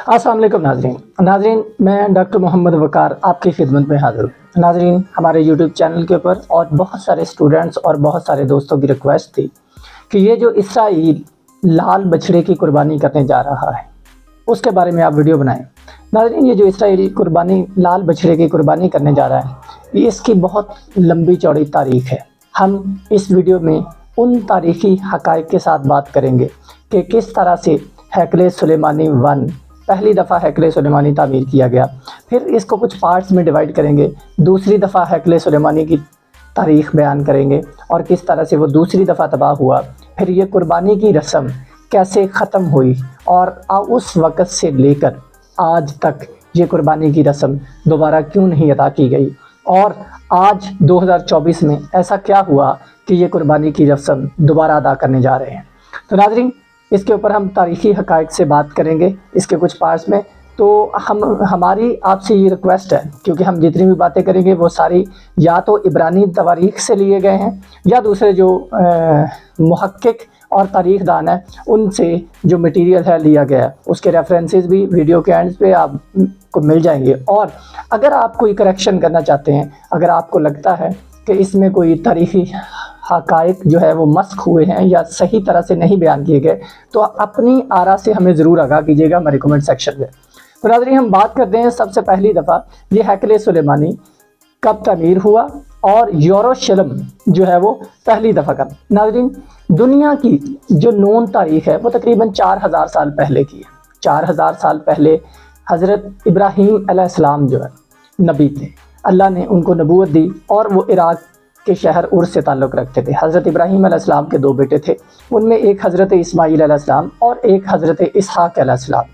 अस्सलाम वालेकुम नाजरीन, मैं डॉक्टर मोहम्मद वकार आपकी खिदमत में हाज़िर हूँ। नाजरीन, हमारे यूट्यूब चैनल के ऊपर और बहुत सारे स्टूडेंट्स और बहुत सारे दोस्तों की रिक्वेस्ट थी कि ये जो इसराइल लाल बछड़े की कुर्बानी करने जा रहा है उसके बारे में आप वीडियो बनाएं। नाजरीन, ये जो इसराइल लाल बछड़े की कुर्बानी करने जा रहा है, ये इसकी बहुत लंबी चौड़ी तारीख़ है। हम इस वीडियो में उन तारीख़ी हक़ाइक़ के साथ बात करेंगे कि किस तरह से हैकले सुलेमानी 1 पहली दफ़ा हैकले सुलेमानी तामीर किया गया, फिर इसको कुछ पार्ट्स में डिवाइड करेंगे, दूसरी दफ़ा हैकले सुलेमानी की तारीख़ बयान करेंगे और किस तरह से वो दूसरी दफ़ा तबाह हुआ, फिर ये कुर्बानी की रस्म कैसे ख़त्म हुई और उस वक़्त से लेकर आज तक ये कुर्बानी की रस्म दोबारा क्यों नहीं अदा की गई, और आज 2024 में ऐसा क्या हुआ कि ये कुर्बानी की रस्म दोबारा अदा करने जा रहे हैं। तो नाज़रीन, इसके ऊपर हम तारीख़ी हक़ाइक़ से बात करेंगे इसके कुछ पार्ट्स में। तो हमारी आपसे ये रिक्वेस्ट है, क्योंकि हम जितनी भी बातें करेंगे वो सारी या तो इब्रानी तवारीख़ से लिए गए हैं या दूसरे जो मुहक्किक और तारीख़ दान है उनसे जो मटेरियल है लिया गया है। उसके रेफरेंसेस भी वीडियो के एंड पे आपको मिल जाएंगे। और अगर आप कोई करेक्शन करना चाहते हैं, अगर आपको लगता है कि इसमें कोई तारीख़ी हक़ाइक़ जो है वो मस्ख़ हुए हैं या सही तरह से नहीं बयान किए गए, तो अपनी आरा से हमें ज़रूर आगाह कीजिएगा हमारे कमेंट सेक्शन में। तो नाज़रीन, हम बात करते हैं सबसे पहली दफ़ा ये हैकले सुलेमानी कब तामीर हुआ और यरूशलेम जो है वो पहली दफ़ा कब। नाज़रीन, दुनिया की जो नोन तारीख़ है वो तकरीबन 4000 साल पहले की है। 4000 साल पहले हज़रत इब्राहीम अलैहिस्सलाम जो है नबी थे, अल्लाह ने उनको नबूवत दी और वो इराक़ के शहर उर से ताल्लुक़ रखते थे। हज़रत इब्राहीम अलैहिस्सलाम के 2 बेटे थे, उनमें एक हज़रत इस्माईल अलैहिस्सलाम और एक हज़रत इसहाक़ अलैहिस्सलाम।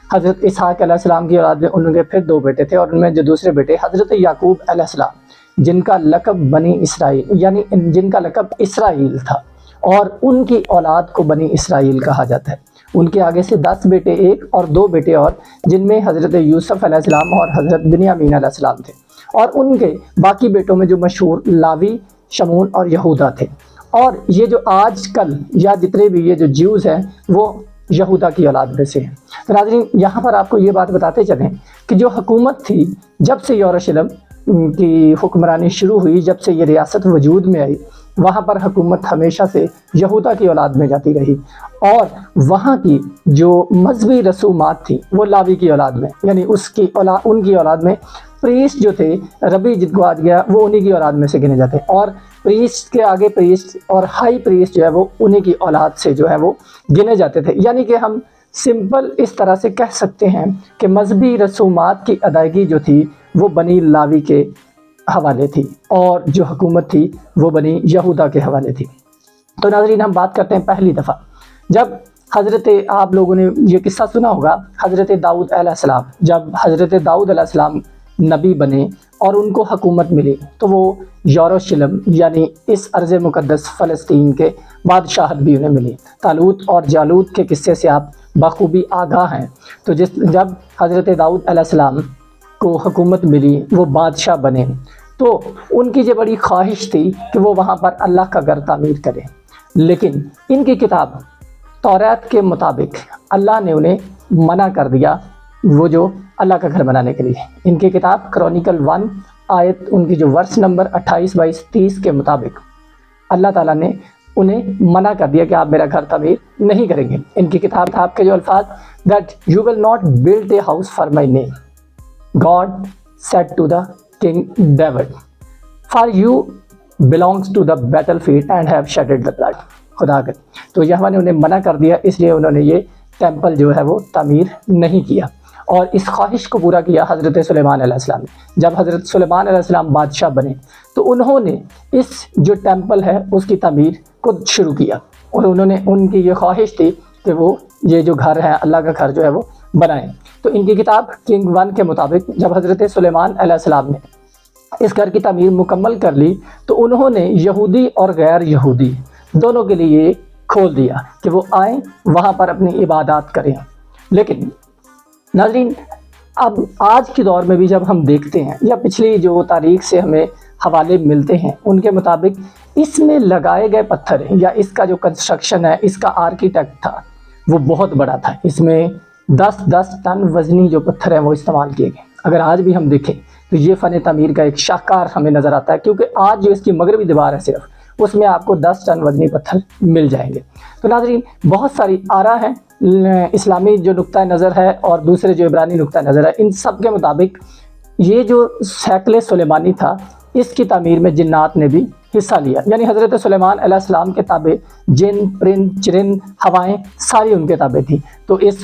हज़रत इसहाक़ अलैहिस्सलाम की औलाद में उनके फिर 2 बेटे थे और उनमें जो दूसरे बेटे हज़रत याकूब अलैहिस्सलाम, जिनका लक़ब बनी इसराइल यानी जिनका लक़ब इसराइल था, और उनकी औलाद को बनी इसराइल कहा जाता है। उनके आगे से 10 बेटे एक और 2 बेटे और, जिनमें हज़रत यूसुफ़ अलैहिस्सलाम और हज़रत बिन्यामीन अलैहिस्सलाम थे, और उनके बाकी बेटों में जो मशहूर लावी, शमून और यहूदा थे। और ये जो आजकल या जितने भी ये जो ज्यूज़ हैं वो यहूदा की औलाद में से हैं। तो नाज़रीन, यहाँ पर आपको ये बात बताते चलें कि जो हुकूमत थी जब से यरूशलेम की हुक्मरानी शुरू हुई, जब से ये रियासत वजूद में आई, वहाँ पर हुकूमत हमेशा से यहूदा की औलाद में जाती रही, और वहाँ की जो मजहबी रसूमात थी वो लावी की औलाद में यानी उनकी औलाद में प्रीस्ट जो थे, रबी जिनको आज गया, वो उन्हीं की औलाद में से गिने जाते हैं। और प्रीस्ट के आगे प्रीस्ट और हाई प्रीस्ट जो है वो उन्हीं की औलाद से जो है वो गिने जाते थे। यानी कि हम सिंपल इस तरह से कह सकते हैं कि मजहबी रसूमात की अदायगी जो थी वो बनी लावी के हवाले थी और जो हुकूमत थी वो बनी यहूदा के हवाले थी। तो नाज़रीन, हम बात करते हैं पहली दफ़ा जब आप लोगों ने ये किस्सा सुना होगा, हज़रत दाऊद अलैहिस्सलाम, जब हज़रत दाऊद अलैहिस्सलाम नबी बने और उनको हुकूमत मिली तो वो यरूशलेम यानी इस अर्ज़ मुक़द्दस फ़लस्तीन के बादशाहत भी उन्हें मिली। तालूत और जालूत के किस्से से आप बखूबी आगाह हैं। तो जब हज़रत दाऊद अलैहिस्सलाम को हुकूमत मिली, वो बादशाह बने, तो उनकी ये बड़ी ख्वाहिश थी कि वो वहाँ पर अल्लाह का घर तामीर करें। लेकिन इनकी किताब तौरात के मुताबिक अल्लाह ने उन्हें मना कर दिया वो जो अल्लाह का घर बनाने के लिए। इनकी किताब क्रॉनिकल 1 आयत उनकी जो वर्स नंबर 28, 22, 30 के मुताबिक अल्लाह ताला ने उन्हें मना कर दिया कि आप मेरा घर तामीर नहीं करेंगे। इनकी किताब था आपके जो अल्फाज, that you will not build a house for my name, God said to the king David, for you belongs to the battlefield and have shaded the blood. खुदा कर, तो यहोवा ने उन्हें मना कर दिया, इसलिए उन्होंने ये टेंपल जो है वो तामीर नहीं किया। और इस ख्वाहिश को पूरा किया हज़रत सुलेमान अलैहिस्सलाम ने। जब हज़रत सुलेमान अलैहिस्सलाम बादशाह बने तो उन्होंने इस जो टेंपल है उसकी तामीर को शुरू किया, और उनकी ये ख्वाहिश थी कि वो ये जो घर है अल्लाह का घर जो है वो बनाएं। तो इनकी किताब किंग 1 के मुताबिक जब हज़रत सुलेमान अलैहिस्सलाम ने इस घर की तामीर मुकम्मल कर ली तो उन्होंने यहूदी और गैर यहूदी दोनों के लिए खोल दिया कि वो आएँ वहाँ पर अपनी इबादत करें। लेकिन नाज़रीन, अब आज के दौर में भी जब हम देखते हैं या पिछली जो तारीख़ से हमें हवाले मिलते हैं उनके मुताबिक इसमें लगाए गए पत्थर या इसका जो कंस्ट्रक्शन है, इसका आर्किटेक्ट था वो बहुत बड़ा था। इसमें 10-10 टन वजनी जो पत्थर हैं वो इस्तेमाल किए गए। अगर आज भी हम देखें तो ये फ़न तामीर का एक शाहकार हमें नज़र आता है, क्योंकि आज जो इसकी मगरबी दीवार है सिर्फ, उसमें आपको 10 टन वजनी पत्थर मिल जाएंगे। तो नाज़रीन, बहुत सारी आरा हैं, इस्लामी जो नुक्ता नज़र है और दूसरे जो इब्रानी नुक्ता नज़र है, इन सब के मुताबिक ये जो हैकल सुलेमानी था, इसकी तामीर में जिन्नात ने भी हिस्सा लिया। यानी हज़रत सुलेमान अलैहिस्सलाम के ताबे जिन, परिंद, चिरिंद, हवाएं सारी उनके ताबे थी। तो इस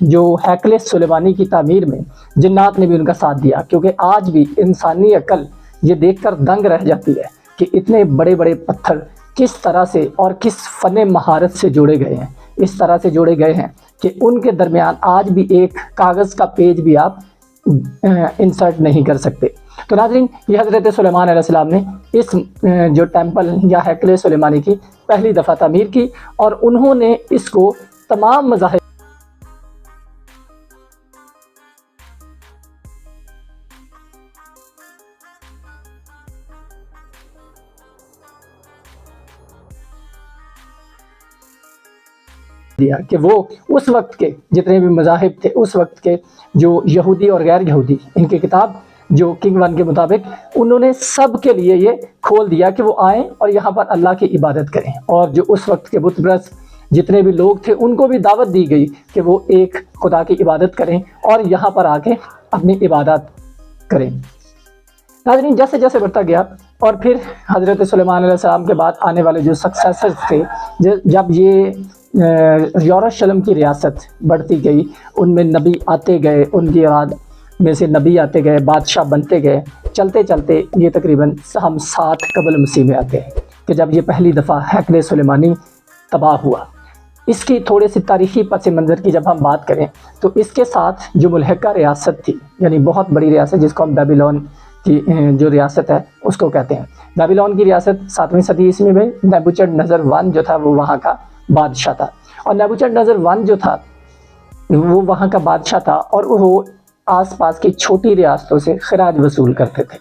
जो हैकल सुलेमानी की तामीर में जिन्नात ने भी उनका साथ दिया, क्योंकि आज भी इंसानी अक्ल ये देखकर दंग रह जाती है कि इतने बड़े बड़े पत्थर किस तरह से और किस फ़न महारत से जोड़े गए हैं। इस तरह से जोड़े गए हैं कि उनके दरमियान आज भी एक कागज़ का पेज भी आप इंसर्ट नहीं कर सकते। तो नाज़रीन, ये हज़रत सुलेमान अलैहिस्सलाम ने इस जो टेंपल या हैकल सुलेमानी की पहली दफ़ा तामीर की, और उन्होंने इसको तमाम मज़ाहिब दिया कि वो उस वक्त के जितने भी मज़ाहिब थे, उस वक्त के जो यहूदी और गैर यहूदी, इनकी किताब जो किंग वन के मुताबिक उन्होंने सब के लिए ये खोल दिया कि वो आएँ और यहाँ पर अल्लाह की इबादत करें। और जो उस वक्त के बुत परस्त जितने भी लोग थे, उनको भी दावत दी गई कि वो एक खुदा की इबादत करें और यहाँ पर आके अपनी इबादत करें। नाज़रीन, जैसे जैसे बढ़ता गया और फिर हज़रत सुलेमान अलैहिस्सलाम के बाद आने वाले जो सक्सेसर्स थे, जब ये यरूशलेम की रियासत बढ़ती गई, उनमें नबी आते गए, उनकी औलाद में से नबी आते गए, बादशाह बनते गए, चलते चलते ये तकरीबन हम 7 कबल मसीह में आते हैं कि जब ये पहली दफ़ा हैकल सुलेमानी तबाह हुआ। इसकी थोड़ी सी तारीख़ी पस मंज़र की जब हम बात करें तो इसके साथ जो मुल्हिका रियासत थी, यानी बहुत बड़ी रियासत जिसको हम बेबीलोन की जो रियासत है उसको कहते हैं। बेबीलोन की रियासत 7वीं सदी ईस्वी में नेबुचडनेज़र वन जो था वो वहाँ का बादशाह था, और नेबुचडनेज़र वन जो था वो वहाँ का बादशाह था, और वो आसपास की छोटी रियासतों से खराज वसूल करते थे।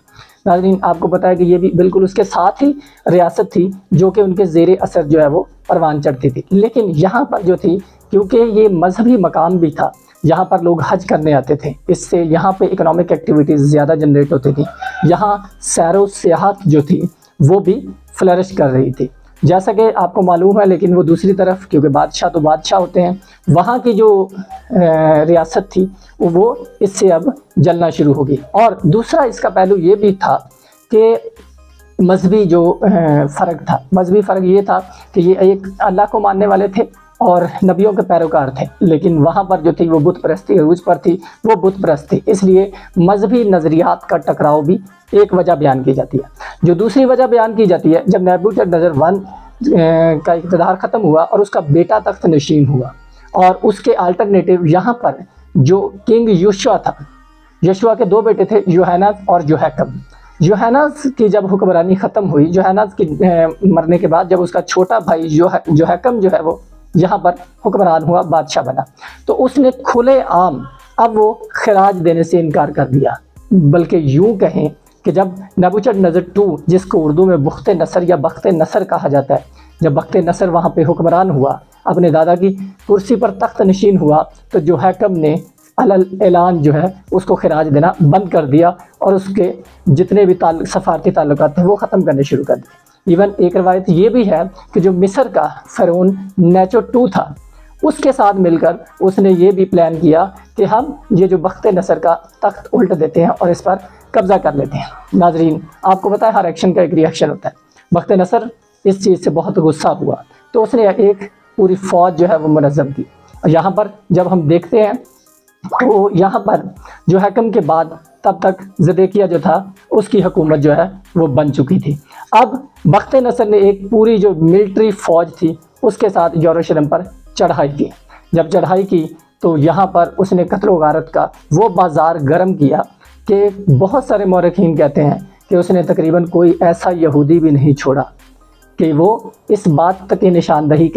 नाज़रीन, आपको पता है कि ये भी बिल्कुल उसके साथ ही रियासत थी जो कि उनके ज़ेरे असर जो है वो परवान चढ़ती थी। लेकिन यहाँ पर जो थी, क्योंकि ये मजहबी मकाम भी था, यहाँ पर लोग हज करने आते थे, इससे यहाँ पे इकोनॉमिक एक्टिविटीज़ ज़्यादा जनरेट होती थी। यहाँ सैरो सियाहत जो थी वो भी फ्लरिश कर रही थी, जैसा कि आपको मालूम है। लेकिन वो दूसरी तरफ, क्योंकि बादशाह तो बादशाह होते हैं, वहाँ की जो रियासत थी वो इससे अब जलना शुरू हो गई। और दूसरा इसका पहलू ये भी था कि मजहबी जो फ़र्क था, मजहबी फ़र्क ये था कि ये एक अल्लाह को मानने वाले थे और नबियों के पैरोकार थे, लेकिन वहाँ पर जो थी वो बुत परस्ती अरूज पर थी, वो बुत परस्त थी। इसलिए मजहबी नज़रियात का टकराव भी एक वजह बयान की जाती है। जो दूसरी वजह बयान की जाती है, जब नेबुचडनेज़र वन का इक़्तिदार ख़त्म हुआ और उसका बेटा तख्त नशीन हुआ, और उसके अल्टरनेटिव यहाँ पर जो किंग योशुआ था, योशुआ के 2 बेटे थे, यूहन्ना और जोहैकम। यूहन्ना की जब हुक्मरानी ख़त्म हुई, यूहन्ना की मरने के बाद जब उसका छोटा भाई जोहैकम जो है वो यहाँ पर हुक्मरान हुआ, बादशाह बना, तो उसने खुले आम अब वो खराज देने से इनकार कर दिया। बल्कि यूँ कहें कि जब नेबुचडनेज़र 2, जिसको उर्दू में बुख्त नसर या बख्त नसर कहा जाता है, जब बख्त नसर वहाँ पे हुक्मरान हुआ, अपने दादा की कुर्सी पर तख्त नशीन हुआ, तो जोहैकम ने अलल ऐलान जो है उसको खराज देना बंद कर दिया और उसके जितने भी सफारती ताल्लुकात थे वो ख़त्म करने शुरू कर दिए। इवन एक रवायत ये भी है कि जो मिस्र का फ़िरौन नेचो 2 था, उसके साथ मिलकर उसने ये भी प्लान किया कि हम ये जो बख्त नसर का तख्त उल्ट देते हैं और इस पर कब्ज़ा कर लेते हैं। नाजरीन, आपको पता है हर एक्शन का एक रिएक्शन होता है। बख्त नसर इस चीज़ से बहुत गुस्सा हुआ, तो उसने एक पूरी फ़ौज जो है वो मुनज़्ज़म की। और यहाँ पर जब हम देखते हैं तो यहाँ पर जो हैकम के बाद तब तक ज़देकिया जो था उसकी हुकूमत जो है वो बन चुकी थी। अब बख्त नसर ने एक पूरी जो मिलिट्री फ़ौज थी उसके साथ यरूशलेम पर चढ़ाई की। जब चढ़ाई की तो यहाँ पर उसने कत्ल व गारत का वो बाज़ार गर्म किया कि बहुत सारे मौरखीन कहते हैं कि उसने तकरीबन कोई ऐसा यहूदी भी नहीं छोड़ा कि वो इस बात तक की निशानदही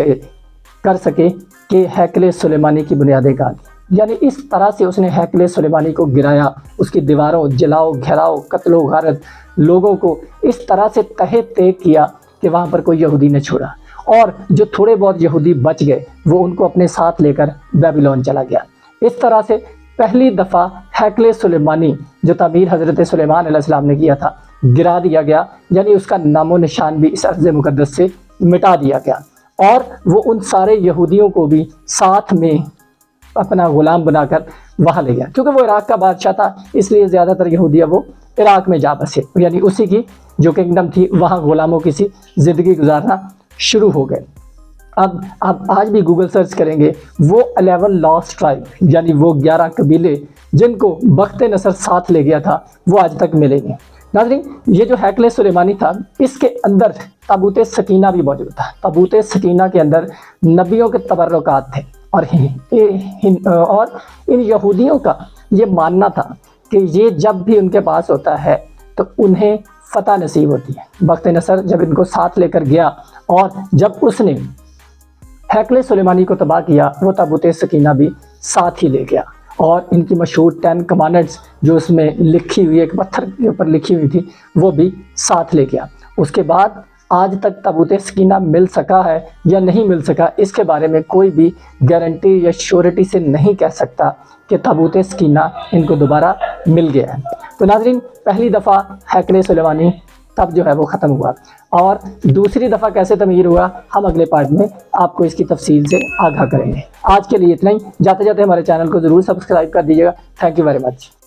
कर सके कि हैकल सुलेमानी की बुनियादें गाड़। यानी इस तरह से उसने हैकल सुलेमानी को गिराया, उसकी दीवारों जलाओ घेराओ कत्ल व गारत, लोगों को इस तरह से तहे तेग किया कि वहाँ पर कोई यहूदी न छोड़ा। और जो थोड़े बहुत यहूदी बच गए वो उनको अपने साथ लेकर बेबीलोन चला गया। इस तरह से पहली दफ़ा हैकल सुलेमानी जो तामीर हज़रत सुलेमान अलैहिस्सलाम ने किया था गिरा दिया गया, यानी उसका नामो निशान भी इस अर्ज़ मुक़द्दस से मिटा दिया गया। और वो उन सारे यहूदियों को भी साथ में अपना ग़ुलाम बनाकर वहाँ ले गया, क्योंकि वो इराक़ का बादशाह था, इसलिए ज़्यादातर यहूदिया वो इराक़ में जा बसे, यानी उसी की जो किंगडम थी वहाँ ग़ुलामों की सी ज़िंदगी गुजारना शुरू हो गए। अब आप आज भी गूगल सर्च करेंगे, वो 11 लॉस्ट ट्राइब, यानी वो 11 कबीले जिनको बख्त नसर साथ ले गया था, वो आज तक मिलेंगे। नाज़रीन, ये जो हैकल सुलेमानी था, इसके अंदर ताबूत सकीना भी मौजूद था। ताबूत सकीना के अंदर नबियों के तबर्रुकात थे, और इन यहूदियों का ये मानना था कि ये जब भी उनके पास होता है तो उन्हें फ़तह नसीब होती है। बख्त नसर जब इनको साथ लेकर गया और जब उसने हैकल सुलेमानी को तबाह किया, वो ताबूत सकीना भी साथ ही ले गया, और इनकी मशहूर 10 कमांड्स जो उसमें लिखी हुई, एक पत्थर के ऊपर लिखी हुई थी, वो भी साथ ले गया। उसके बाद आज तक ताबूत सकीना मिल सका है या नहीं मिल सका, इसके बारे में कोई भी गारंटी या श्योरिटी से नहीं कह सकता कि ताबूत सकीना इनको दोबारा मिल गया है। तो नाज़रीन, पहली दफ़ा हैकल सुलेमानी तब जो है वो ख़त्म हुआ, और दूसरी दफ़ा कैसे तमीर हुआ, हम अगले पार्ट में आपको इसकी तफसील से आगाह करेंगे। आज के लिए इतना ही। जाते जाते हमारे चैनल को ज़रूर सब्सक्राइब कर दीजिएगा। Thank you very much.